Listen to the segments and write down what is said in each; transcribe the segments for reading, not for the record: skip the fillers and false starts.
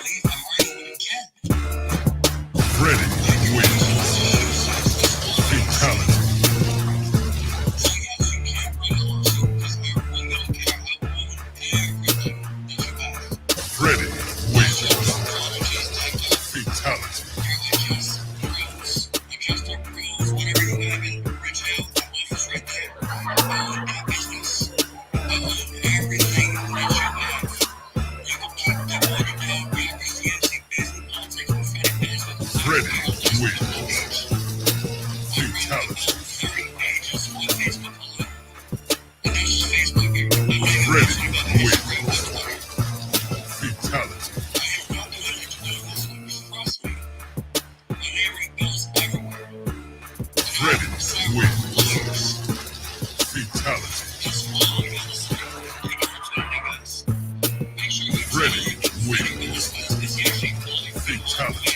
Freddy wins. Fatality. Freddy wins. Fatality. Freddy wins. Fatality. Freddy wins. Fatality. Freddy wins. Fatality. Freddy wins. Fatality.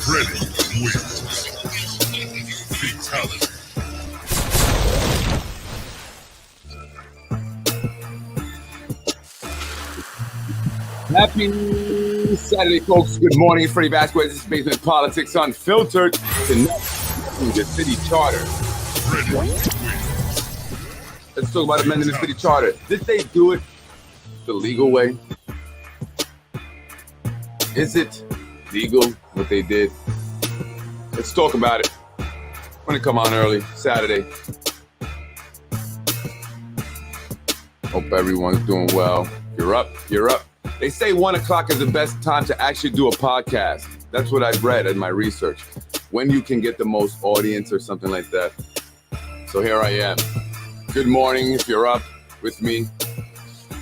Freddy wins. Fatality. Happy Saturday, folks. Good morning. Freddy Vazquez. This is Basement Politics Unfiltered. Tonight, the city charter. Freddy wins. Let's talk about amending the city charter. Did they do it the legal way? Is it legal what they did? Let's talk about it. I'm going to come on early, Saturday. Hope everyone's doing well. You're up. They say 1 o'clock is the best time to actually do a podcast. That's what I've read in my research. When you can get the most audience or something like that. So here I am. Good morning if you're up with me.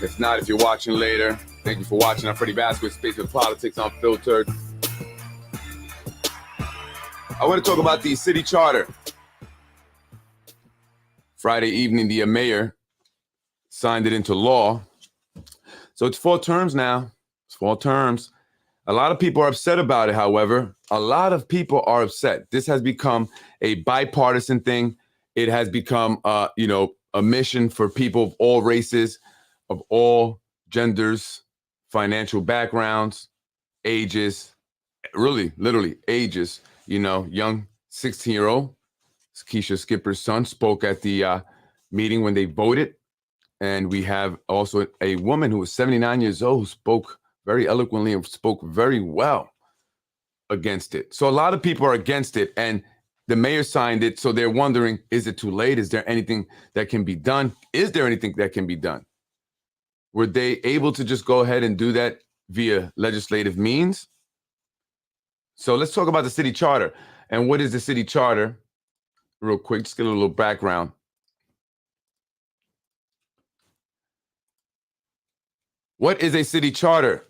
If not, if you're watching later, thank you for watching. I'm Freddy Vazquez, Space with Politics Unfiltered. I want to talk about the city charter. Friday evening, the mayor signed it into law. So it's 4 terms now. It's 4 terms. A lot of people are upset about it, however. A lot of people are upset. This has become a bipartisan thing. It has become, a mission for people of all races, of all genders, financial backgrounds, ages, really, literally ages. Young 16-year-old, Keisha Skipper's son, spoke at the meeting when they voted. And we have also a woman who was 79 years old who spoke very eloquently and spoke very well against it. So a lot of people are against it, and the mayor signed it. So they're wondering, is it too late? Is there anything that can be done? Is there anything that can be done? Were they able to just go ahead and do that via legislative means? So let's talk about the city charter. And what is the city charter? Real quick, just get a little background. What is a city charter?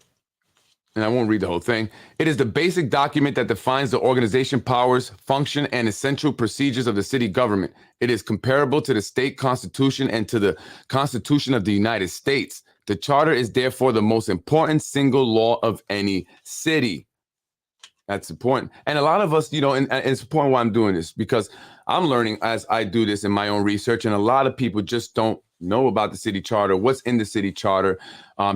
And I won't read the whole thing. It is the basic document that defines the organization, powers, function, and essential procedures of the city government. It is comparable to the state constitution and to the Constitution of the United States. The charter is therefore the most important single law of any city. That's important. And a lot of us, and it's important why I'm doing this, because I'm learning as I do this in my own research, and a lot of people just don't know about the city charter, what's in the city charter.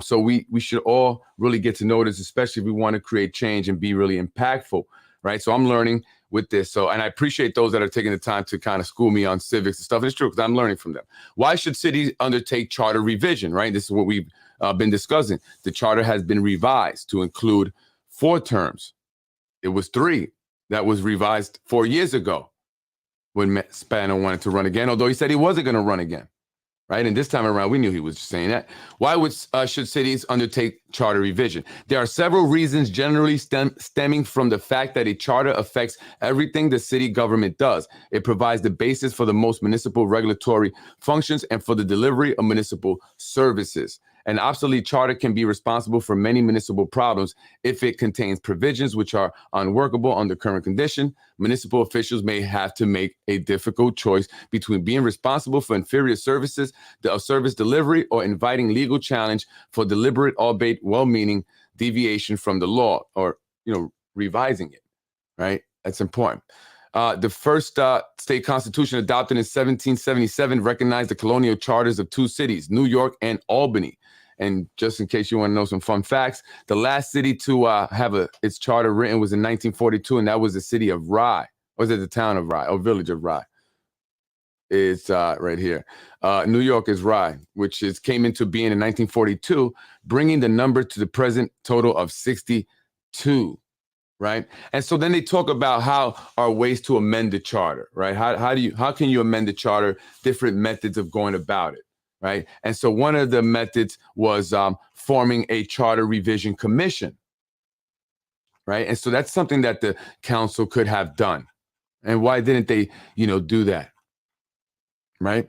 So we should all really get to know this, especially if we want to create change and be really impactful, right? So I'm learning with this. So, and I appreciate those that are taking the time to kind of school me on civics and stuff. And it's true, because I'm learning from them. Why should cities undertake charter revision, right? This is what we've been discussing. The charter has been revised to include 4 terms. It was 3 that was revised 4 years ago when Spano wanted to run again, although he said he wasn't going to run again. Right. And this time around, we knew he was saying that. Why should cities undertake charter revision? There are several reasons, generally stemming from the fact that a charter affects everything the city government does. It provides the basis for the most municipal regulatory functions and for the delivery of municipal services. An obsolete charter can be responsible for many municipal problems if it contains provisions which are unworkable under current condition. Municipal officials may have to make a difficult choice between being responsible for inferior services, the service delivery, or inviting legal challenge for deliberate, albeit well-meaning, deviation from the law, or revising it. Right? That's important. The first state constitution adopted in 1777 recognized the colonial charters of two cities, New York and Albany. And just in case you want to know some fun facts, the last city to have its charter written was in 1942, and that was the city of Rye. Or was it the town of Rye or village of Rye? It's right here. New York is Rye, which came into being in 1942, bringing the number to the present total of 62. Right. And so then they talk about how are ways to amend the charter. Right. How can you amend the charter? Different methods of going about it. Right. And so one of the methods was forming a charter revision commission. Right. And so that's something that the council could have done. And why didn't they, do that? Right.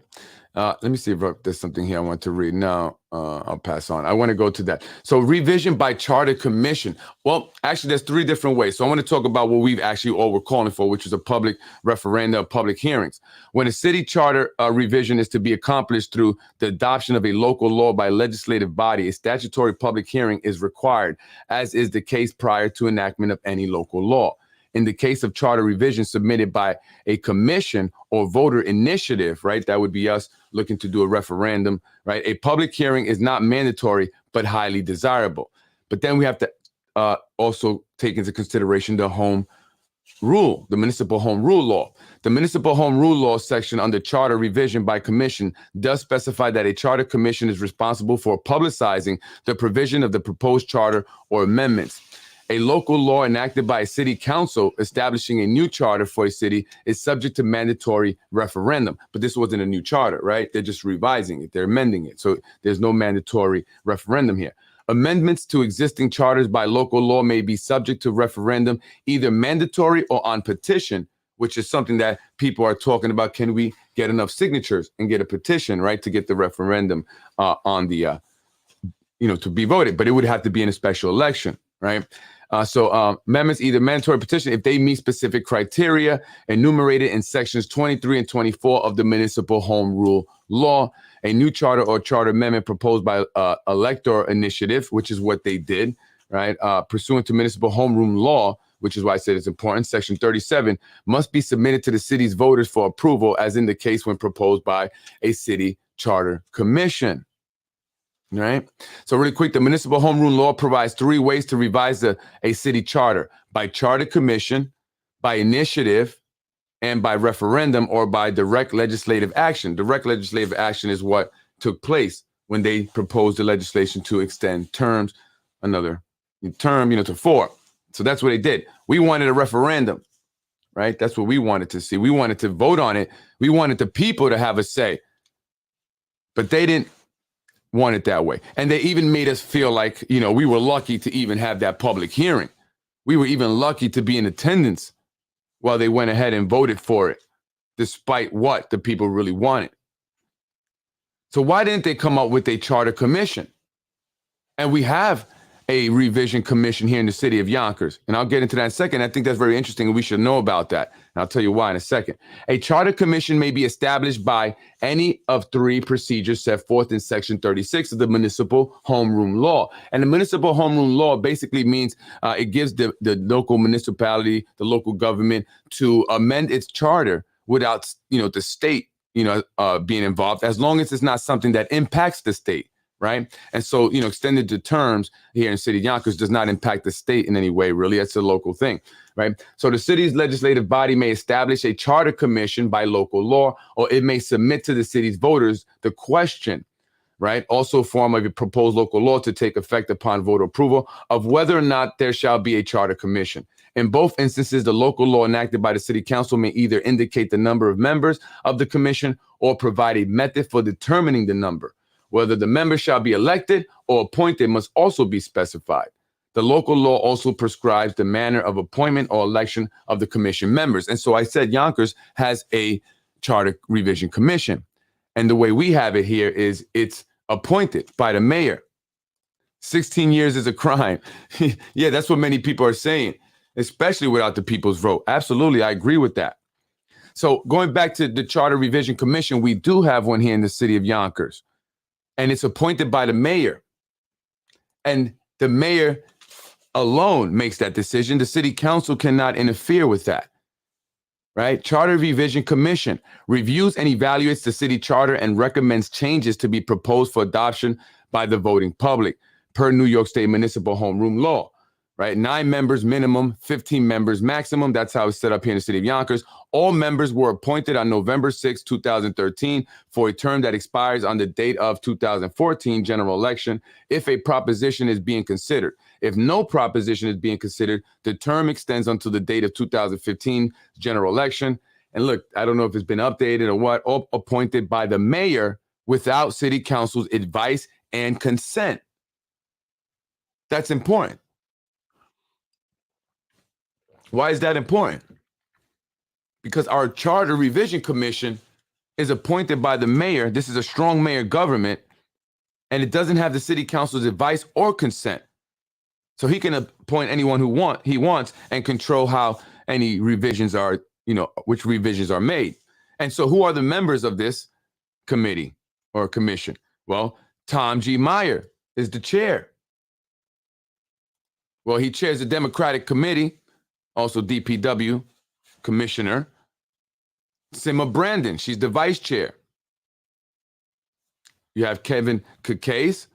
Let me see if there's something here I want to read. No, I'll pass on. I want to go to that. So revision by charter commission. Well, actually, there's three different ways. So I want to talk about what we've actually all were calling for, which is a public referendum, public hearings. When a city charter revision is to be accomplished through the adoption of a local law by a legislative body, a statutory public hearing is required, as is the case prior to enactment of any local law. In the case of charter revision submitted by a commission or voter initiative, right, that would be us looking to do a referendum, right? A public hearing is not mandatory, but highly desirable. But then we have to also take into consideration the home rule, the municipal home rule law. The municipal home rule law section under charter revision by commission does specify that a charter commission is responsible for publicizing the provision of the proposed charter or amendments. A local law enacted by a city council establishing a new charter for a city is subject to mandatory referendum. But this wasn't a new charter, right? They're just revising it. They're amending it. So there's no mandatory referendum here. Amendments to existing charters by local law may be subject to referendum, either mandatory or on petition, which is something that people are talking about. Can we get enough signatures and get a petition, right, to get the referendum on the, to be voted? But it would have to be in a special election, right? So amendments, either mandatory petition, if they meet specific criteria enumerated in sections 23 and 24 of the municipal home rule law. A new charter or charter amendment proposed by elector initiative, which is what they did, right? Pursuant to municipal home rule law, which is why I said it's important, section 37 must be submitted to the city's voters for approval, as in the case when proposed by a city charter commission. Right. So really quick, the municipal home rule law provides three ways to revise a city charter: by charter commission, by initiative, and by referendum or by direct legislative action. Direct legislative action is what took place when they proposed the legislation to extend terms, another term, to 4. So that's what they did. We wanted a referendum, right? That's what we wanted to see. We wanted to vote on it. We wanted the people to have a say, but they didn't want it that way. And they even made us feel like, we were lucky to even have that public hearing. We were even lucky to be in attendance while they went ahead and voted for it, despite what the people really wanted. So why didn't they come up with a charter commission? And we have a revision commission here in the city of Yonkers. And I'll get into that in a second. I think that's very interesting, and we should know about that. And I'll tell you why in a second. A charter commission may be established by any of 3 procedures set forth in section 36 of the municipal home rule law. And the municipal home rule law basically means it gives the local municipality, the local government, to amend its charter without, the state, being involved, as long as it's not something that impacts the state. Right. And so, extended to terms here in the city of Yonkers does not impact the state in any way, really. That's a local thing. Right. So the city's legislative body may establish a charter commission by local law, or it may submit to the city's voters the question, right, also form of a proposed local law to take effect upon voter approval of whether or not there shall be a charter commission. In both instances, the local law enacted by the city council may either indicate the number of members of the commission or provide a method for determining the number. Whether the members shall be elected or appointed must also be specified. The local law also prescribes the manner of appointment or election of the commission members. And so I said Yonkers has a charter revision commission. And the way we have it here is it's appointed by the mayor. 16 years is a crime. Yeah, that's what many people are saying, especially without the people's vote. Absolutely, I agree with that. So going back to the Charter Revision Commission, we do have one here in the city of Yonkers. And it's appointed by the mayor. And the mayor alone makes that decision. The city council cannot interfere with that. right? Charter Revision Commission reviews and evaluates the city charter and recommends changes to be proposed for adoption by the voting public per New York State Municipal Homeroom Law, right? 9 members minimum, 15 members maximum. That's how it's set up here in the city of Yonkers. All members were appointed on November 6, 2013 for a term that expires on the date of 2014 general election if a proposition is being considered. If no proposition is being considered, the term extends until the date of 2015 general election. And look, I don't know if it's been updated or what, all appointed by the mayor without city council's advice and consent. That's important. Why is that important? Because our Charter Revision Commission is appointed by the mayor. This is a strong mayor government, and it doesn't have the city council's advice or consent. So he can appoint anyone he wants and control how any revisions are, which revisions are made. And so who are the members of this committee or commission? Well, Tom G. Meyer is the chair. Well, he chairs the Democratic Committee, also DPW commissioner. Sima Brandon, she's the vice chair. You have Kevin Kukase,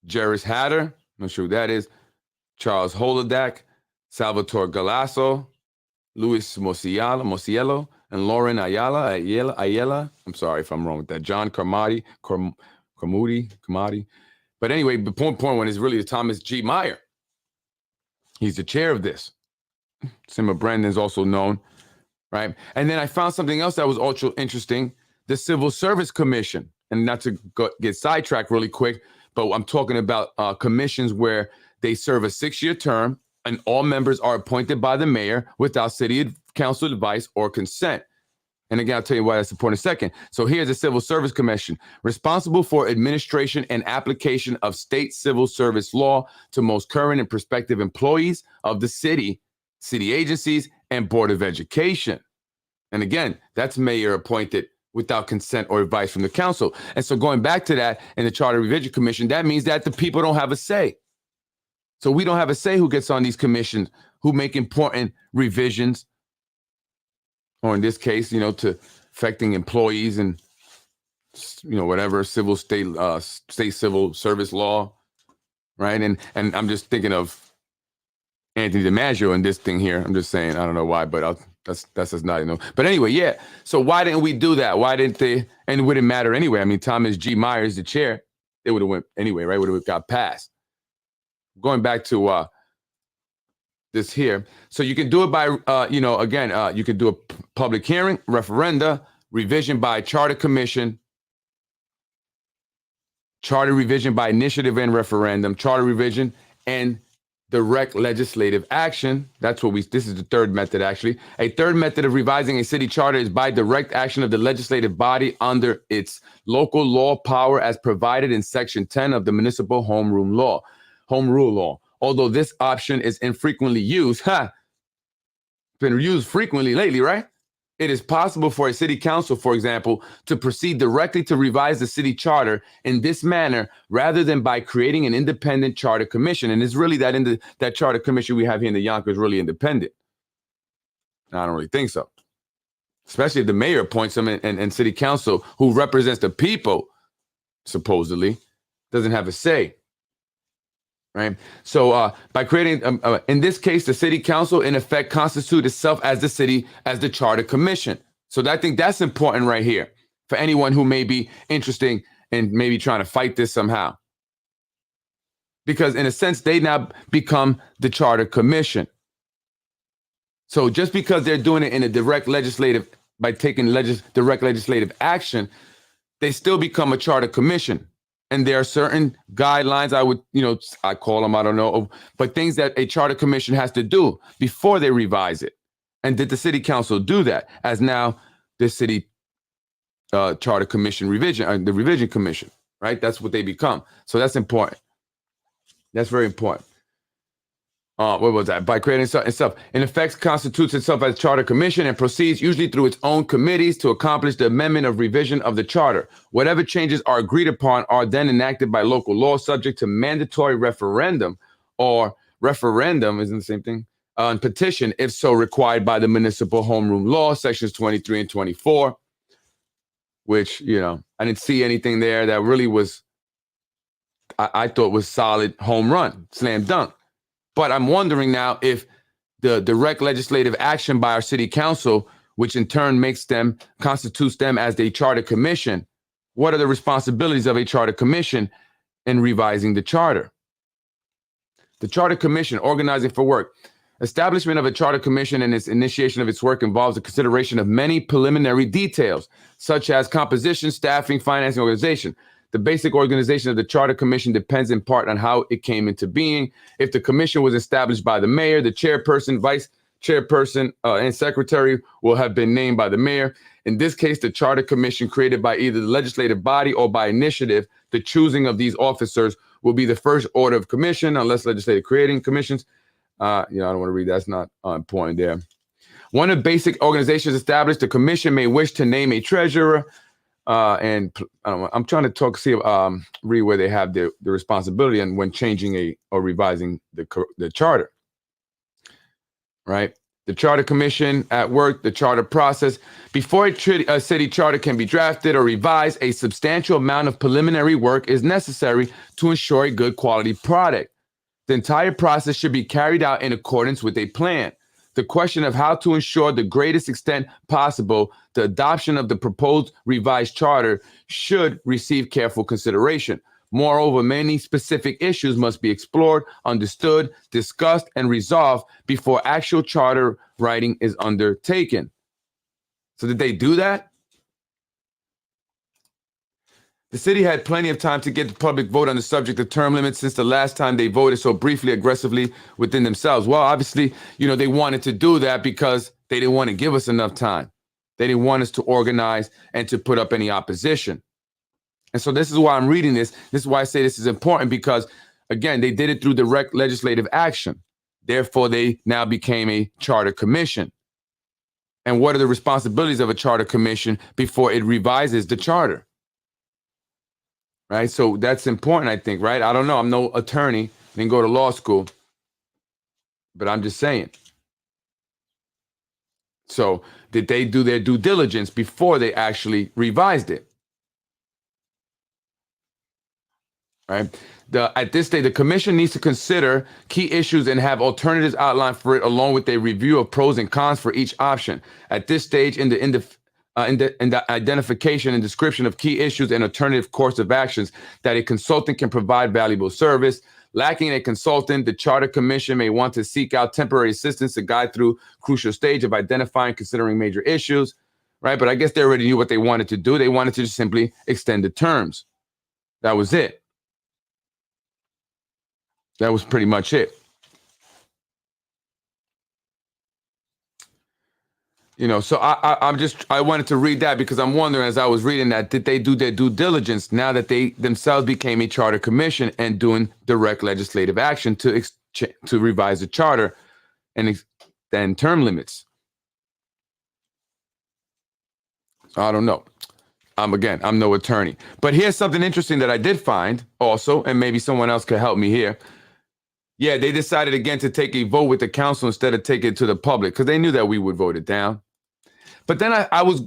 Jerris Hatter, not sure who that is, Charles Holodak, Salvatore Galasso, Luis Mosiello, and Lauren Ayala. I'm sorry if I'm wrong with that. John Carmody. But anyway, the point one is really Thomas G. Meyer. He's the chair of this. Sima Brandon is also known, right? And then I found something else that was also interesting, the Civil Service Commission. And not to get sidetracked really quick, but I'm talking about commissions where they serve a 6-year term and all members are appointed by the mayor without city council advice or consent. And again, I'll tell you why that's important in a second. So here's the Civil Service Commission, responsible for administration and application of state civil service law to most current and prospective employees of the city agencies, and Board of Education. And again, that's mayor appointed without consent or advice from the council. And so going back to that in the Charter Revision Commission, that means that the people don't have a say. So we don't have a say who gets on these commissions, who make important revisions, or in this case, to affecting employees and, whatever, state civil service law, right? And I'm just thinking of Anthony DiMaggio in this thing here. I'm just saying, I don't know why, but that's just not, But anyway, yeah. So why didn't we do that? Why didn't they? And it wouldn't matter anyway. I mean, Thomas G. Meyer is the chair. It would have went anyway, right? Would have got passed. Going back to this here. So you can do it by, you can do a public hearing, referenda, revision by charter commission, charter revision by initiative and referendum, charter revision, and direct legislative action. This is the third method, actually. A third method of revising a city charter is by direct action of the legislative body under its local law power as provided in Section 10 of the Municipal Home Rule Law. Although this option is infrequently used, been used frequently lately, right? It is possible for a city council, for example, to proceed directly to revise the city charter in this manner rather than by creating an independent charter commission. And it's really that charter commission we have here in the Yonkers really independent. I don't really think so. Especially if the mayor appoints them and city council, who represents the people, supposedly, doesn't have a say. Right. So by creating, in this case, the city council, in effect, constitutes itself as the charter commission. So I think that's important right here for anyone who may be interested in maybe trying to fight this somehow. Because in a sense, they now become the charter commission. So just because they're doing it in a direct legislative, by taking direct legislative action, they still become a charter commission. And there are certain guidelines I call them, I don't know, but things that a charter commission has to do before they revise it. And did the city council do that as now the city charter commission revision, the revision commission, right? That's what they become. So that's important. That's very important. What was that? By creating itself, in effect, constitutes itself as charter commission and proceeds usually through its own committees to accomplish the amendment of revision of the charter. Whatever changes are agreed upon are then enacted by local law, subject to mandatory referendum, or referendum isn't the same thing, on petition, if so required by the municipal homeroom law, sections 23 and 24, which, I didn't see anything there that really was, I thought was solid home run, slam dunk. But I'm wondering now if the direct legislative action by our city council, which in turn constitutes them as a charter commission, what are the responsibilities of a charter commission in revising the charter? The charter commission, organizing for work. Establishment of a charter commission and its initiation of its work involves the consideration of many preliminary details, such as composition, staffing, financing, organization. The basic organization of the charter commission depends in part on how it came into being. If the commission was established by the mayor, the chairperson, vice chairperson, and secretary will have been named by the mayor. In this case, the charter commission created by either the legislative body or by initiative, the choosing of these officers will be the first order of commission, unless legislative creating commissions. I don't want to read that. That's not important there. One of basic organizations established, the commission may wish to name a treasurer. And I'm trying to read where they have the responsibility and when changing or revising the charter. Right? The charter commission at work, the charter process. Before a city charter can be drafted or revised, a substantial amount of preliminary work is necessary to ensure a good quality product. The entire process should be carried out in accordance with a plan. The question of how to ensure the greatest extent possible the adoption of the proposed revised charter should receive careful consideration. Moreover, many specific issues must be explored, understood, discussed, and resolved before actual charter writing is undertaken. So did they do that? The city had plenty of time to get the public vote on the subject of term limits since the last time they voted so briefly, aggressively within themselves. Well, obviously, they wanted to do that because they didn't want to give us enough time. They didn't want us to organize and to put up any opposition. And so this is why I'm reading this. This is why I say this is important because, again, they did it through direct legislative action. Therefore, they now became a charter commission. And what are the responsibilities of a charter commission before it revises the charter? Right. So that's important, I think. Right. I don't know. I'm no attorney. Didn't go to law school. But I'm just saying. So did they do their due diligence before they actually revised it? Right. At this stage, the commission needs to consider key issues and have alternatives outlined for it, along with a review of pros and cons for each option. At this stage, in the identification and description of key issues and alternative course of actions that a consultant can provide valuable service. Lacking a consultant, the Charter Commission may want to seek out temporary assistance to guide through crucial stage of identifying, considering major issues, right? But I guess they already knew what they wanted to do. They wanted to just simply extend the terms. That was it. That was pretty much it. So I wanted to read that because I'm wondering, as I was reading that, did they do their due diligence now that they themselves became a charter commission and doing direct legislative action to revise the charter and extend term limits? So I don't know. I'm no attorney. But here's something interesting that I did find also, and maybe someone else could help me here. Yeah, they decided again to take a vote with the council instead of take it to the public because they knew that we would vote it down. But then I was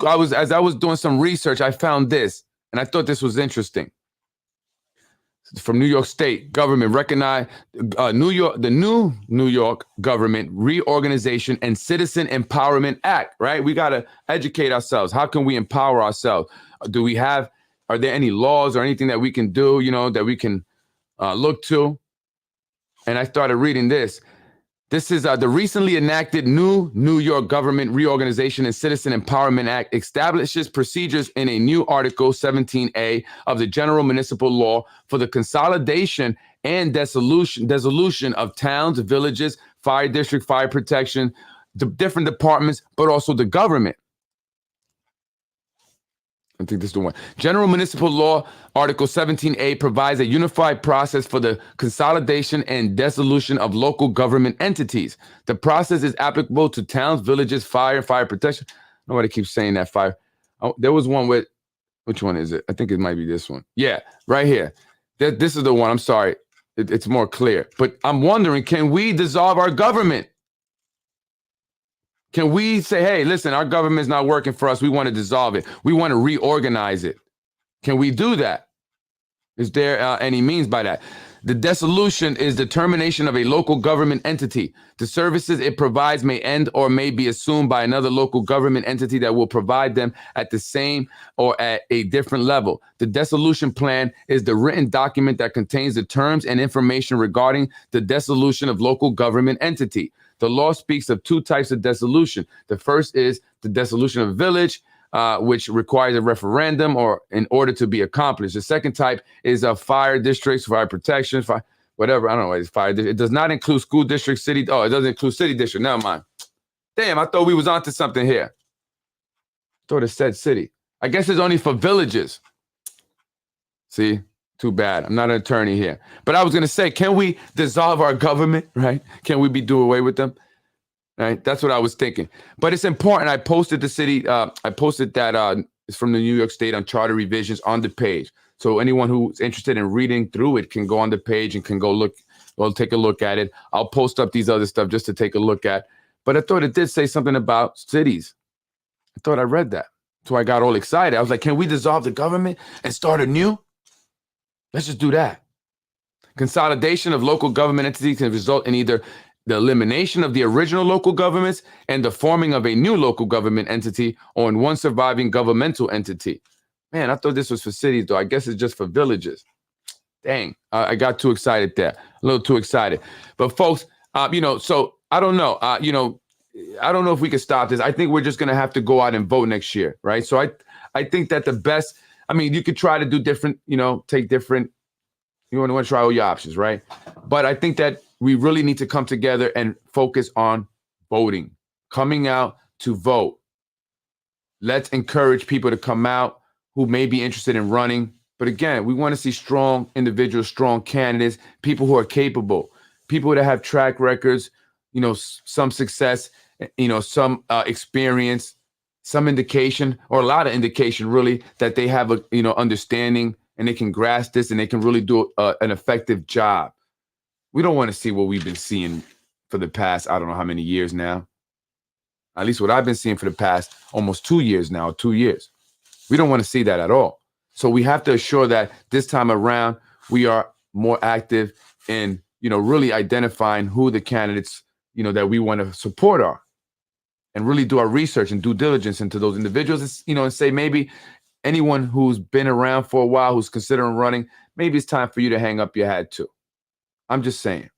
doing some research, I found this, and I thought this was interesting. From New York State government recognize the new New York Government Reorganization and Citizen Empowerment Act, right? We got to educate ourselves. How can we empower ourselves? Are there any laws or anything that we can do, that we can look to? And I started reading this. This is the recently enacted new New York Government Reorganization and Citizen Empowerment Act establishes procedures in a new Article 17A of the General Municipal Law for the consolidation and dissolution of towns, villages, fire district, fire protection, the different departments, but also the government. I think this is the one. General Municipal Law, Article 17A provides a unified process for the consolidation and dissolution of local government entities. The process is applicable to towns, villages, fire protection. Nobody keeps saying that fire. Oh, there was one with, which one is it? I think it might be this one. Yeah, right here. This is the one. I'm sorry. It's more clear. But I'm wondering, can we dissolve our government? Can we say, hey, listen, our government's not working for us. We want to dissolve it. We want to reorganize it. Can we do that? Is there any means by that? The dissolution is the termination of a local government entity. The services it provides may end or may be assumed by another local government entity that will provide them at the same or at a different level. The dissolution plan is the written document that contains the terms and information regarding the dissolution of local government entity. The law speaks of two types of dissolution. The first is the dissolution of a village, which requires a referendum or in order to be accomplished. The second type is fire districts, fire protection, fire, whatever. I don't know what it's fire. It does not include school district, city. Oh, it doesn't include city district. Never mind. Damn, I thought we was onto something here. Thought it said city. I guess it's only for villages. See? Too bad. I'm not an attorney here. But I was going to say, can we dissolve our government, right? Can we do away with them? Right? That's what I was thinking. But it's important. I posted the city. I posted that it's from the New York State on charter revisions on the page. So anyone who's interested in reading through it can go on the page and can go take a look at it. I'll post up these other stuff just to take a look at. But I thought it did say something about cities. I thought I read that. So I got all excited. I was like, can we dissolve the government and start anew? Let's just do that. Consolidation of local government entities can result in either the elimination of the original local governments and the forming of a new local government entity or in one surviving governmental entity. Man, I thought this was for cities, though. I guess it's just for villages. Dang, I got too excited there. A little too excited. But folks, so I don't know. I don't know if we can stop this. I think we're just going to have to go out and vote next year, right? So I think that the best, you could try to do different, take different, you want to try all your options, right? But I think that we really need to come together and focus on voting, coming out to vote. Let's encourage people to come out who may be interested in running. But again, we want to see strong individuals, strong candidates, people who are capable, people that have track records, some success, some experience, some indication, or a lot of indication, really, that they have a understanding and they can grasp this and they can really do an effective job. We don't want to see what we've been seeing for the past, I don't know how many years now. At least what I've been seeing for the past almost 2 years now, 2 years. We don't want to see that at all. So we have to assure that this time around we are more active in, really identifying who the candidates, that we want to support are. And really do our research and due diligence into those individuals, and say maybe anyone who's been around for a while, who's considering running, maybe it's time for you to hang up your hat too. I'm just saying,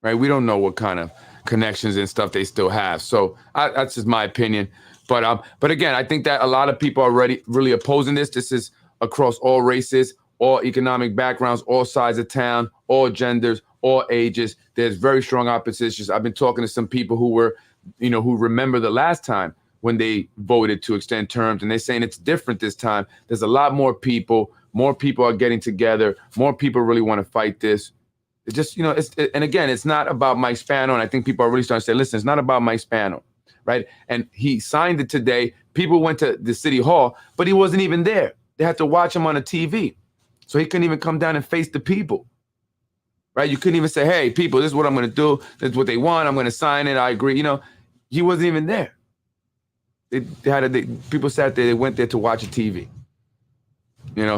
right? We don't know what kind of connections and stuff they still have. So that's just my opinion. But again, I think that a lot of people are really opposing this. This is across all races, all economic backgrounds, all sides of town, all genders, all ages. There's very strong oppositions. I've been talking to some people who were who remember the last time when they voted to extend terms, and they're saying it's different this time. There's a lot more people are getting together, more people really want to fight this. It just, and again, it's not about Mike Spano, and I think people are really starting to say, listen, it's not about Mike Spano, right? And he signed it today. People went to the city hall, but he wasn't even there. They had to watch him on a TV. So he couldn't even come down and face the people. Right? You couldn't even say, hey, people, this is what I'm going to do. This is what they want. I'm going to sign it. I agree. He wasn't even there. People sat there. They went there to watch a TV.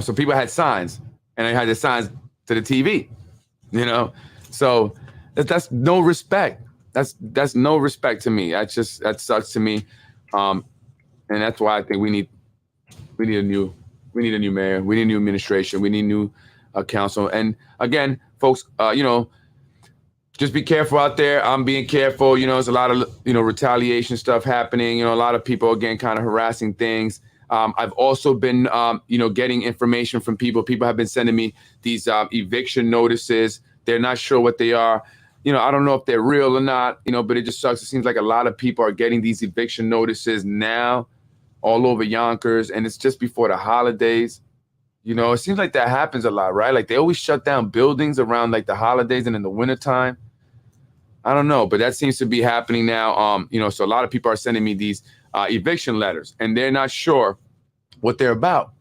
So people had signs, and they had the signs to the TV. So that's no respect. That's no respect to me. That sucks to me. And that's why I think we need a new mayor. We need a new administration. We need new council. And again, folks, just be careful out there. I'm being careful. There's a lot of, retaliation stuff happening. A lot of people, again, kind of harassing things. I've also been, getting information from people. People have been sending me these eviction notices. They're not sure what they are. I don't know if they're real or not, but it just sucks. It seems like a lot of people are getting these eviction notices now all over Yonkers, and it's just before the holidays. It seems like that happens a lot, right? Like they always shut down buildings around like the holidays and in the wintertime. I don't know, but that seems to be happening now. So a lot of people are sending me these eviction letters, and they're not sure what they're about,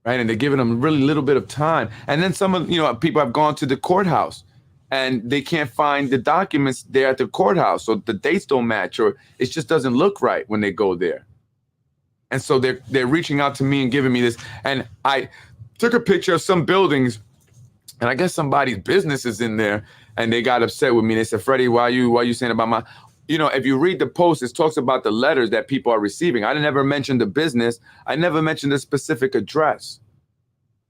right? And they're giving them really little bit of time. And then some of, people have gone to the courthouse and they can't find the documents there at the courthouse. So the dates don't match, or it just doesn't look right when they go there. And so they're reaching out to me and giving me this. And I took a picture of some buildings, and I guess somebody's business is in there, and they got upset with me. They said, Freddie, why you saying about my, if you read the post, it talks about the letters that people are receiving. I never mentioned the business. I never mentioned the specific address.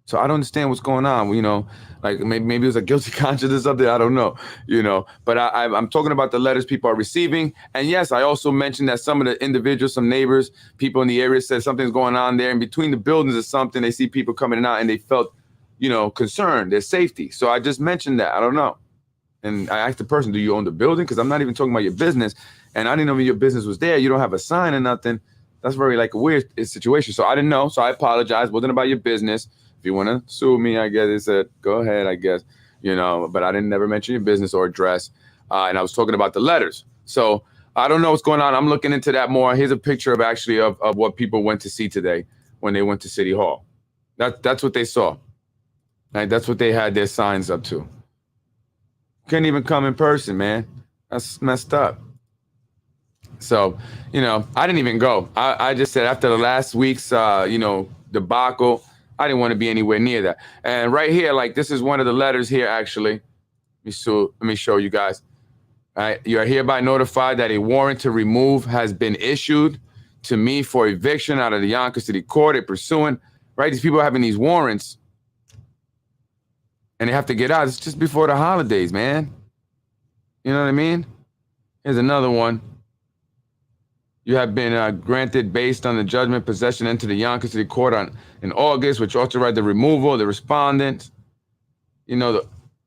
So I don't understand what's going on, like maybe it was a guilty conscience or something. I don't know, but I'm talking about the letters people are receiving. And yes, I also mentioned that some of the individuals, some neighbors, people in the area said something's going on there. And between the buildings or something, they see people coming in and out, and they felt, concerned, their safety. So I just mentioned that. I don't know. And I asked the person, do you own the building? Because I'm not even talking about your business. And I didn't know your business was there. You don't have a sign or nothing. That's very like a weird situation. So I didn't know. So I apologize. Wasn't about your business. If you want to sue me, I guess they said, go ahead, I guess, but I didn't never mention your business or address. And I was talking about the letters. So I don't know what's going on. I'm looking into that more. Here's a picture of what people went to see today when they went to City Hall. That's what they saw. Right? That's what they had their signs up to. Couldn't even come in person, man. That's messed up. So, I didn't even go. I just said after the last week's, debacle, I didn't want to be anywhere near that. And right here, like this is one of the letters here, actually. Let me show you guys. All right. You are hereby notified that a warrant to remove has been issued to me for eviction out of the Yonkers City Court. Pursuant, right? These people are having these warrants and they have to get out. It's just before the holidays, man. You know what I mean? Here's another one. You have been granted based on the judgment possession into the Yonkers City Court in August, which authorized the removal of the respondent. The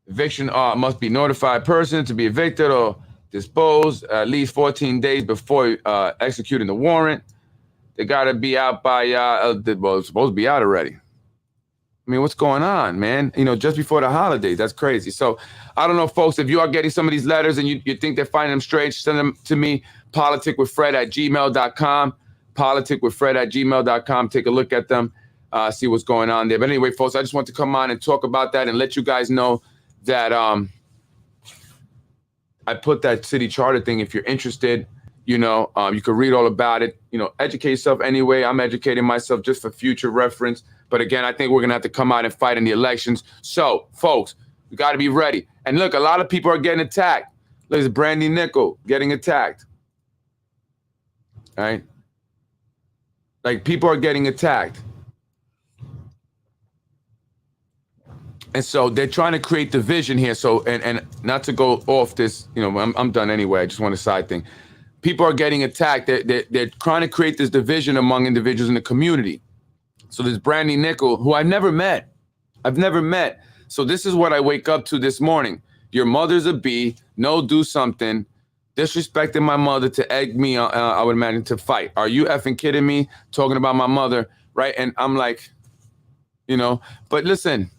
eviction must be notified person to be evicted or disposed at least 14 days before executing the warrant. They got to be out by, it's supposed to be out already. I mean, what's going on, man? Just before the holidays. That's crazy. So I don't know, folks, if you are getting some of these letters and you think they're finding them strange, send them to me. politicwithfred@gmail.com. politicwithfred@gmail.com. Take a look at them, see what's going on there. But anyway, folks, I just want to come on and talk about that and let you guys know that I put that city charter thing. If you're interested, you can read all about it. Educate yourself anyway. I'm educating myself just for future reference. But again, I think we're going to have to come out and fight in the elections. So, folks, we got to be ready. And look, a lot of people are getting attacked. There's Brandy Nickel getting attacked. Right? Like people are getting attacked. And so they're trying to create division here. So, and not to go off this, I'm done anyway. I just want a side thing. People are getting attacked. They're trying to create this division among individuals in the community. So there's Brandy Nickel, who I've never met. So this is what I wake up to this morning. Your mother's a B. No, do something. Disrespecting my mother to egg me, I would imagine, to fight. Are you effing kidding me? Talking about my mother, right? And I'm like, but listen,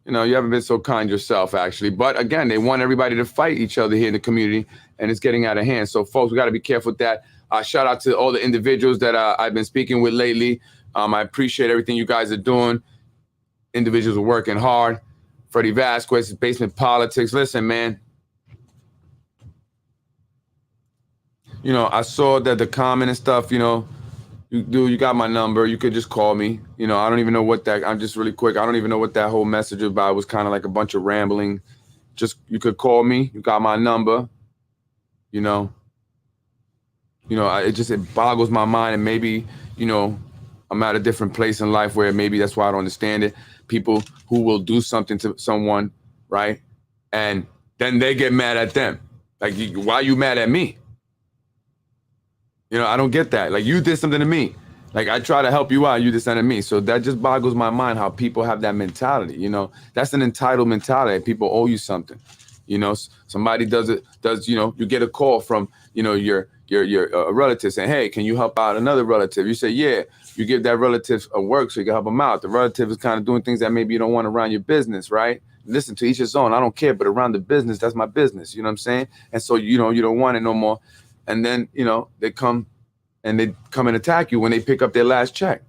you haven't been so kind yourself, actually. But again, they want everybody to fight each other here in the community, and it's getting out of hand. So, folks, we got to be careful with that. Shout out to all the individuals that I've been speaking with lately. I appreciate everything you guys are doing. Individuals are working hard. Freddy Vazquez, Basement Politics. Listen, man. I saw that the comment and stuff, you got my number. You could just call me. I don't even know what that, I'm just really quick. I don't even know what that whole message was about. It was kind of like a bunch of rambling. Just, you could call me. You got my number. It boggles my mind. And maybe, I'm at a different place in life where maybe that's why I don't understand it. People who will do something to someone, right? And then they get mad at them. Like, why are you mad at me? I don't get that. Like, you did something to me. Like, I try to help you out. You did something to me. So that just boggles my mind how people have that mentality. That's an entitled mentality. People owe you something. Somebody does, you get a call from, your relative saying, hey, can you help out another relative? You say, yeah. You give that relative a work so you can help them out. The relative is kind of doing things that maybe you don't want around your business, right? Listen, to each his own. I don't care, but around the business, that's my business. You know what I'm saying? And so, you don't want it no more. And then, they come and attack you when they pick up their last check.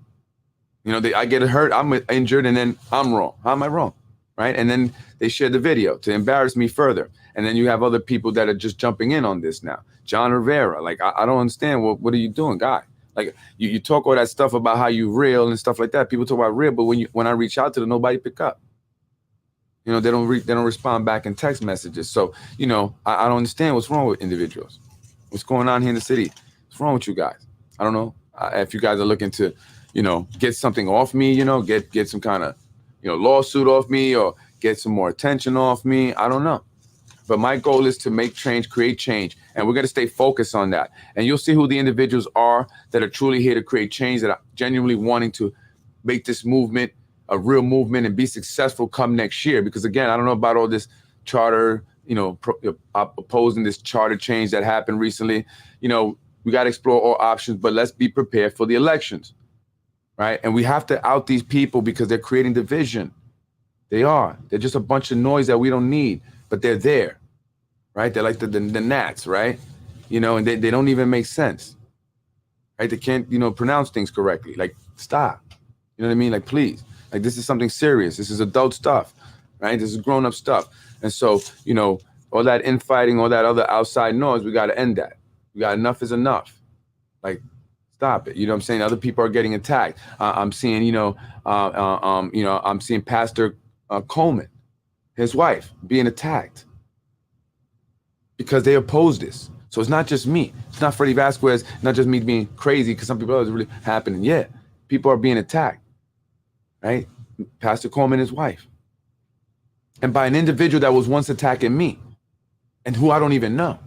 I get hurt, I'm injured, and then I'm wrong. How am I wrong? right? And then they shared the video to embarrass me further. And then you have other people that are just jumping in on this now. John Rivera, like, I don't understand. What are you doing, guy? Like, you talk all that stuff about how you real and stuff like that. People talk about real, but when I reach out to them, nobody pick up. You know, they don't respond back in text messages. So, you know, I don't understand what's wrong with individuals. What's going on here in the city? What's wrong with you guys? I don't know. If you guys are looking to, you know, get something off me, you know, get some kind of, you know, lawsuit off me or get some more attention off me. I don't know. But my goal is to make change, create change. And we're going to stay focused on that. And you'll see who the individuals are that are truly here to create change, that are genuinely wanting to make this movement a real movement and be successful come next year. Because again, I don't know about all this charter, you know, opposing this charter change that happened recently. You know, we got to explore all options, but let's be prepared for the elections, right? And we have to out these people because they're creating division. They are. They're just a bunch of noise that we don't need, but they're there, right? They're like the gnats, right? You know, and they don't even make sense, right? They can't, you know, pronounce things correctly. Like, stop. You know what I mean? Like, please. Like, this is something serious. This is adult stuff, right? This is grown-up stuff. And so, you know, all that infighting, all that other outside noise, we got to end that. We got enough is enough. Like, stop it. You know what I'm saying? Other people are getting attacked. I'm seeing, I'm seeing Pastor Coleman, his wife, being attacked because they oppose this. So it's not just me. It's not Freddy Vazquez, not just me being crazy because some people, it's really happening. Yeah, people are being attacked, right? Pastor Coleman, his wife. And by an individual that was once attacking me and who I don't even know,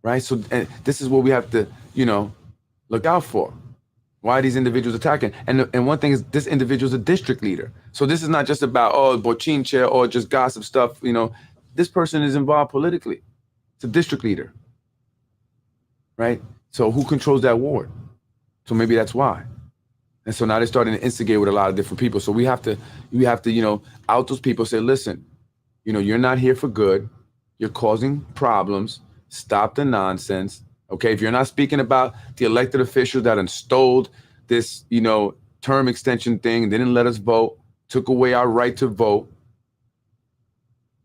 right? So and this is what we have to, you know, look out for. Why are these individuals attacking? And one thing is, this individual is a district leader. So this is not just about, bochinche or just gossip stuff. You know, this person is involved politically. It's a district leader, right? So who controls that ward? So maybe that's why. And so now they're starting to instigate with a lot of different people. So we have to, you know, out those people, say, listen, you know, you're not here for good. You're causing problems. Stop the nonsense. Okay, if you're not speaking about the elected officials that installed this, you know, term extension thing, didn't let us vote, took away our right to vote,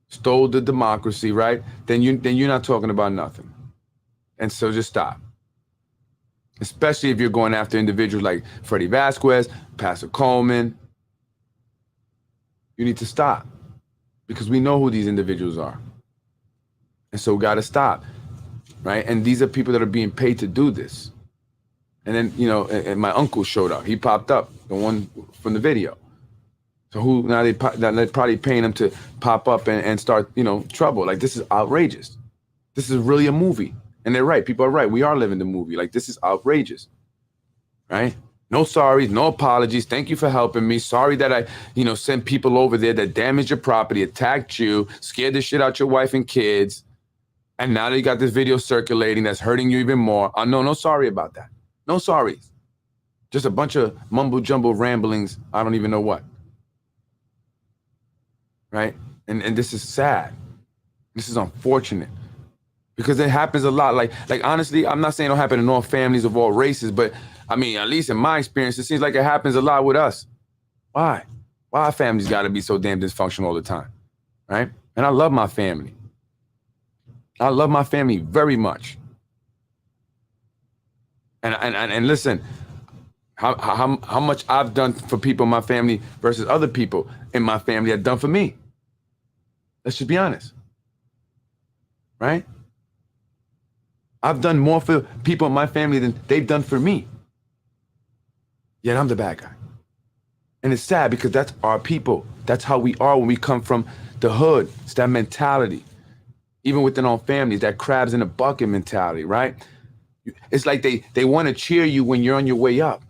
stole the democracy, right? Then you're not talking about nothing. And so just stop. Especially if you're going after individuals like Freddy Vazquez, Pastor Coleman. You need to stop because we know who these individuals are. And so we got to stop. Right. And these are people that are being paid to do this. And then, you know, and my uncle showed up. He popped up, the one from the video. So who now they're probably paying him to pop up and start, you know, trouble. Like, this is outrageous. This is really a movie. And they're right. People are right. We are living the movie. Like, this is outrageous. Right. No sorries, no apologies. Thank you for helping me. Sorry that I, you know, sent people over there that damaged your property, attacked you, scared the shit out your wife and kids. And now that you got this video circulating that's hurting you even more. No sorry about that. No sorries. Just a bunch of mumble jumble ramblings. I don't even know what. Right? And this is sad. This is unfortunate. Because it happens a lot. Like honestly, I'm not saying it don't happen in all families of all races, but I mean, at least in my experience, it seems like it happens a lot with us. Why? Why families got to be so damn dysfunctional all the time? Right? And I love my family. I love my family very much. And listen, how much I've done for people in my family versus other people in my family have done for me. Let's just be honest. Right? I've done more for people in my family than they've done for me. Yet I'm the bad guy. And it's sad because that's our people. That's how we are when we come from the hood. It's that mentality. Even within our families, that crabs in a bucket mentality, right? It's like they want to cheer you when you're on your way up.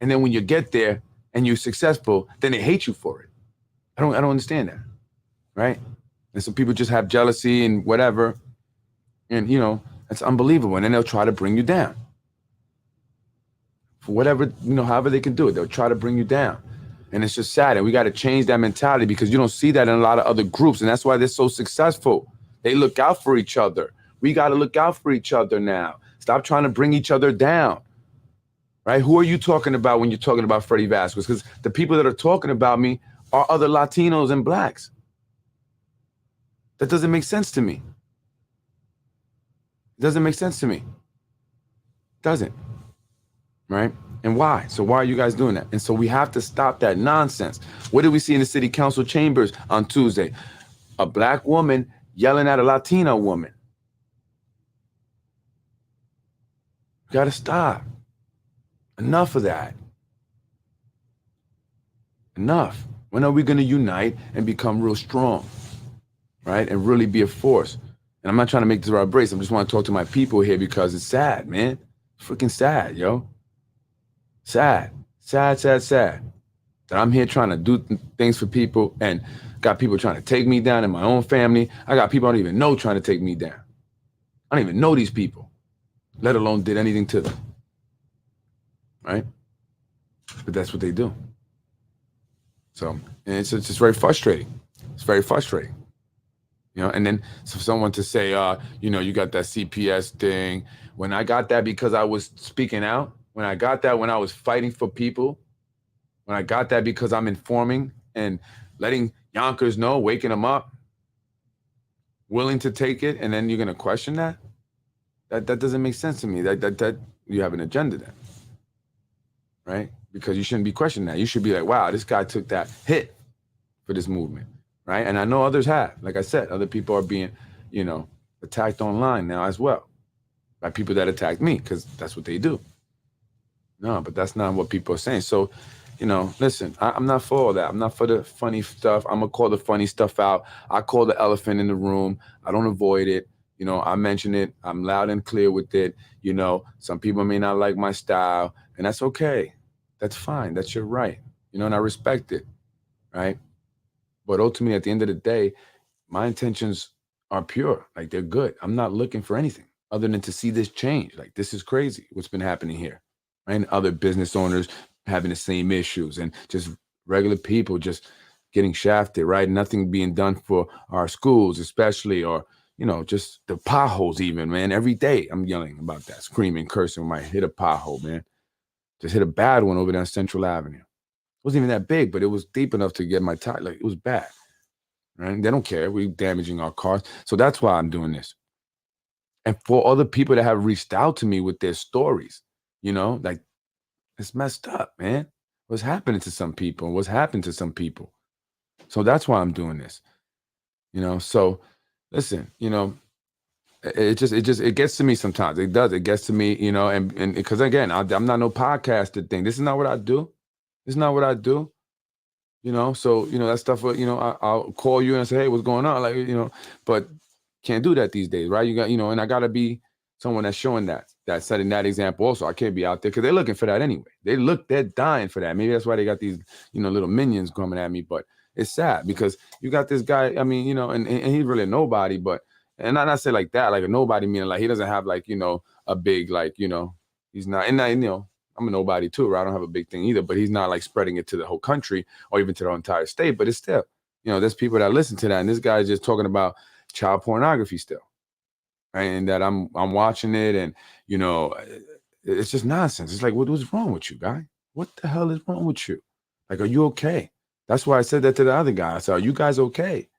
And then when you get there and you're successful, then they hate you for it. I don't understand that, right? And some people just have jealousy and whatever. And, you know, that's unbelievable. And then they'll try to bring you down. For whatever, you know, however they can do it, they'll try to bring you down. And it's just sad. And we got to change that mentality because you don't see that in a lot of other groups. And that's why they're so successful. They look out for each other. We got to look out for each other now. Stop trying to bring each other down, right? Who are you talking about when you're talking about Freddy Vazquez? Because the people that are talking about me are other Latinos and blacks. That doesn't make sense to me. It doesn't make sense to me. It doesn't. Right? And why? So why are you guys doing that? And so we have to stop that nonsense. What did we see in the city council chambers on Tuesday? A black woman yelling at a Latina woman. You gotta stop. Enough of that. Enough. When are we gonna unite and become real strong? Right? And really be a force. And I'm not trying to make this about race. I just want to talk to my people here because it's sad, man. Freaking sad, yo. Sad. Sad, sad, sad. That I'm here trying to do things for people and got people trying to take me down in my own family. I got people I don't even know trying to take me down. I don't even know these people, let alone did anything to them. Right? But that's what they do. So, and it's just very frustrating. It's very frustrating. You know, and then for someone to say, you know, you got that CPS thing. When I got that because I was speaking out, when I got that when I was fighting for people, when I got that because I'm informing and letting Yonkers know, waking them up, willing to take it, and then you're gonna question that? That doesn't make sense to me. That you have an agenda then, right? Because you shouldn't be questioning that. You should be like, wow, this guy took that hit for this movement. Right. And I know others have. Like I said, other people are being, you know, attacked online now as well by people that attacked me because that's what they do. No, but that's not what people are saying. So, you know, listen, I'm not for all that. I'm not for the funny stuff. I'm going to call the funny stuff out. I call the elephant in the room. I don't avoid it. You know, I mention it. I'm loud and clear with it. You know, some people may not like my style, and that's okay. That's fine. That's your right. You know, and I respect it. Right. But ultimately, at the end of the day, my intentions are pure. Like, they're good. I'm not looking for anything other than to see this change. Like, this is crazy what's been happening here. Right? And other business owners having the same issues and just regular people just getting shafted, right? Nothing being done for our schools, especially, or, you know, just the potholes even, man. Every day I'm yelling about that, screaming, cursing when I hit a pothole, man. Just hit a bad one over there on Central Avenue. Wasn't even that big, but it was deep enough to get my tire. Like, it was bad. Right? They don't care. We're damaging our cars. So that's why I'm doing this. And for other people that have reached out to me with their stories, you know, like, it's messed up, man. What's happening to some people? What's happened to some people? So that's why I'm doing this. You know, so listen, you know, it gets to me sometimes. It does. It gets to me, you know, and because again, I'm not no podcaster thing. This is not what I do. This is not what I do. You know, so, you know, that stuff, you know, I'll call you and say, hey, what's going on? Like, you know, but can't do that these days, right? You got, you know, and I got to be someone that's showing that setting that example also. I can't be out there because they're looking for that anyway. They're dying for that. Maybe that's why they got these, you know, little minions coming at me, but it's sad because you got this guy, I mean, you know, and he's really a nobody, but, and not say like that, like a nobody meaning like he doesn't have like, you know, a big, like, you know, he's not, and you know, I'm a nobody too, right? I don't have a big thing either, but he's not like spreading it to the whole country or even to the entire state. But it's still, you know, there's people that listen to that, and this guy is just talking about child pornography still, right? And that I'm watching it, and you know, it's just nonsense. It's like, what's wrong with you, guy? What the hell is wrong with you? Like, are you okay? That's why I said that to the other guy. I said, are you guys okay?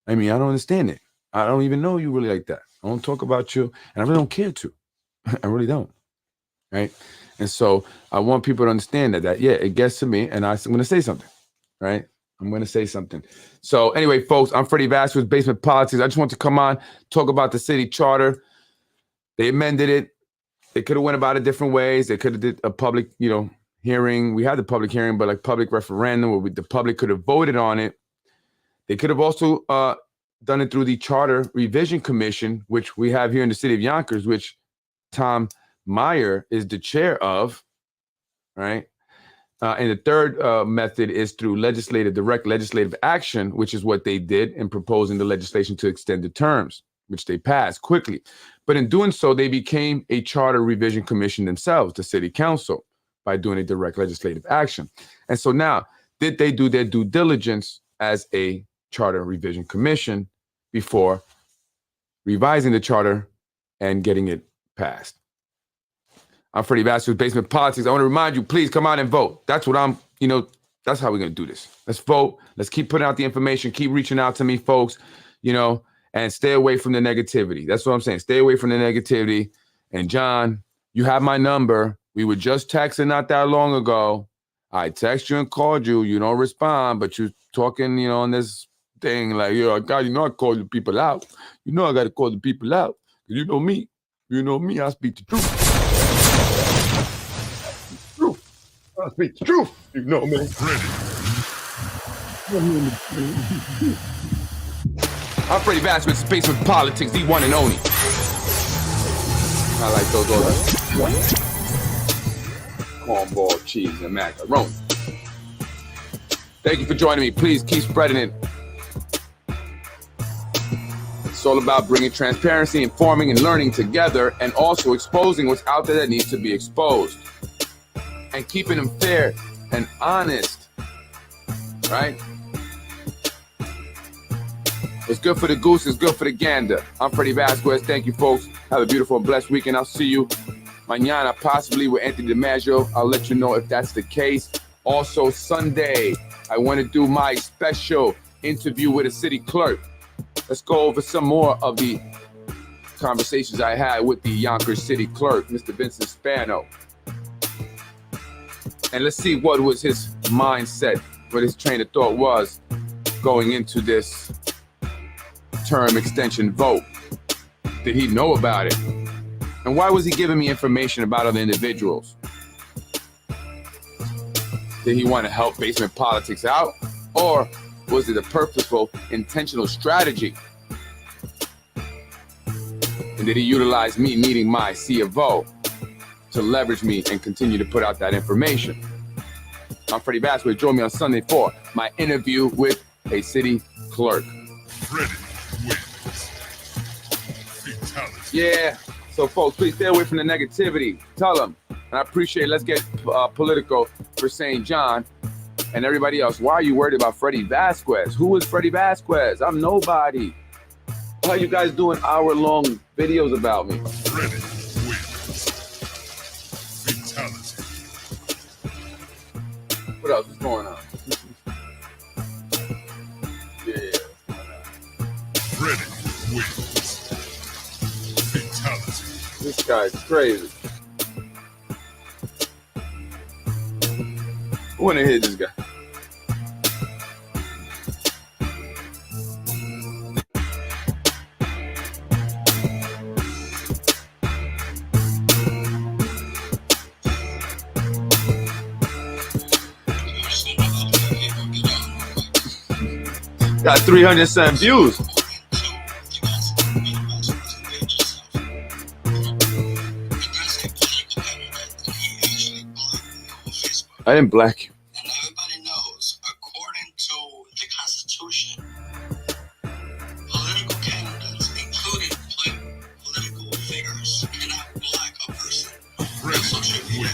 I mean, I don't understand it. I don't even know you really like that. I don't talk about you, and I really don't care to. I really don't. Right. And so I want people to understand that yeah, it gets to me, and I'm going to say something. Right. I'm going to say something. So anyway, folks, I'm Freddy Vazquez, Basement Politics. I just want to come on, talk about the city charter. They amended it. They could have went about it different ways. They could have did a public, you know, hearing. We had the public hearing, but like public referendum where the public could have voted on it. They could have also done it through the Charter Revision Commission, which we have here in the city of Yonkers, which Tom Meyer is the chair of, right? And the third method is through direct legislative action, which is what they did in proposing the legislation to extend the terms, which they passed quickly. But in doing so, they became a charter revision commission themselves, the city council, by doing a direct legislative action. And so now, did they do their due diligence as a charter revision commission before revising the charter and getting it passed? I'm Freddy Vazquez, Basement Politics. I want to remind you, please come out and vote. That's what I'm, you know, That's how we're going to do this. Let's vote. Let's keep putting out the information. Keep reaching out to me, folks, and stay away from the negativity. That's what I'm saying. Stay away from the negativity. And John, you have my number. We were just texting not that long ago. I text you and called you. You don't respond, but you're talking, on this thing like, God, I call the people out. I got to call the people out. You know me. I speak the truth. I speak the truth. You know me. I'm Freddy Vazquez, Space with Politics, the one and only. I like those orders. Cornball, cheese, and macaroni. Thank you for joining me. Please keep spreading it. It's all about bringing transparency, informing, and learning together, and also exposing what's out there that needs to be exposed. And keeping them fair and honest, right? What's good for the goose is good for the gander. I'm Freddy Vazquez. Thank you, folks. Have a beautiful and blessed weekend. I'll see you mañana, possibly with Anthony DiMaggio. I'll let you know if that's the case. Also, Sunday, I want to do my special interview with a city clerk. Let's go over some more of the conversations I had with the Yonkers city clerk, Mr. Vincent Spano. And let's see what was his mindset, what his train of thought was going into this term extension vote. Did he know about it? And why was he giving me information about other individuals? Did he want to help basement politics out? Or was it a purposeful, intentional strategy? And did he utilize me needing my C of O to leverage me and continue to put out that information? I'm Freddy Vazquez. Join me on Sunday for my interview with a city clerk. Freddy wins. Fatality. Yeah. So, folks, please stay away from the negativity. Tell them. And I appreciate it. Let's get political for St. John and everybody else. Why are you worried about Freddy Vazquez? Who is Freddy Vazquez? I'm nobody. Why are you guys doing hour-long videos about me? Freddy wins. Fatality. What else is going on? Yeah. Freddy wins. Fatality. This guy's crazy. I want to hit this guy. Got 307 views. I didn't black you. And everybody knows, according to the Constitution, political candidates, including political figures, cannot black a person on social media.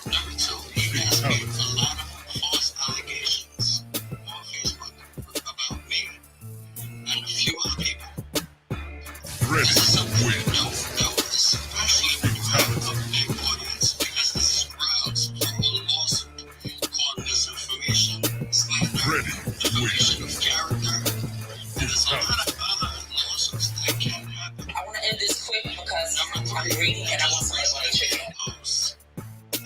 Number two, he has made a lot of false allegations on Facebook about me and a few other people. Freddy This is something you wins. know, especially when you have a big audience, because this is grounds for a lawsuit called misinformation, slander, Freddy defamation wins. of character. And there's a lot of other lawsuits that can happen. I want to end this quick because I'm reading and I want somebody to check it out. Posts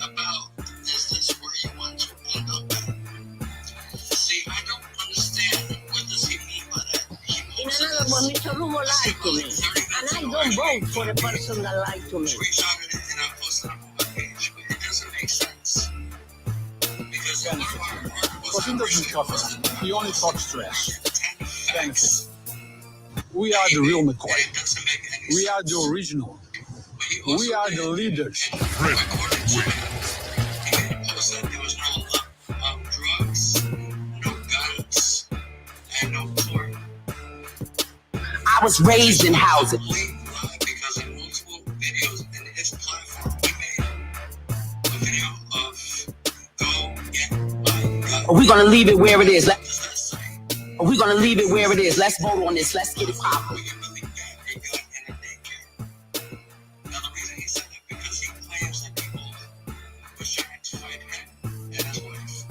about is this where you want to end up at? See, I don't understand what does he mean by that. He In posted another one, Mr. Rumo lied to me. And I don't vote for the person that lied to me. screenshotted it and I posted it on my page, but it doesn't make sense. Because our artwork was Because he doesn't cover. He only talks trash. Benefits. We are the real McCoy. It doesn't make any We are sense. the original. We are the leaders. Freddy According to wins. he posted there was no drugs, no guns, and no porn. I was raised in housing. Because in multiple videos in his platform, he made a video of go get my gun. Are we going to leave it where it is? What does that say? Are we going to leave it where it is? Let's vote on this. Let's get it popping. Will you really get a gun in a daycare? Now the reason he said it because he claims that people were trying to fight him and his wife.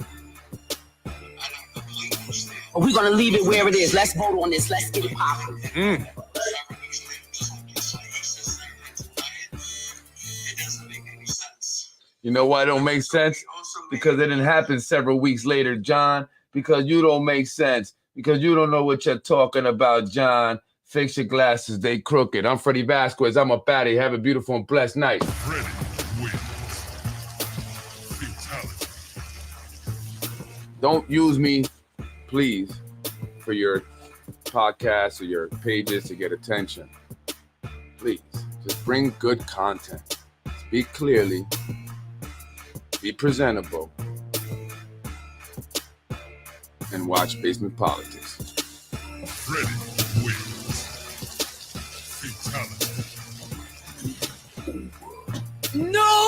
gonna leave it where it is. Let's vote on this. Let's get it popping. You know why it don't make sense? Because it didn't happen several weeks later, John. Because you don't make sense. Because you don't know what you're talking about, John. Fix your glasses, they crooked. I'm Freddy Vazquez. I'm a baddie. Have a beautiful and blessed night. Freddy wins. Fatality. Don't use me, please, for your podcasts or your pages to get attention. Please, just bring good content. Speak clearly. Be presentable. And watch Basement Politics. Freddy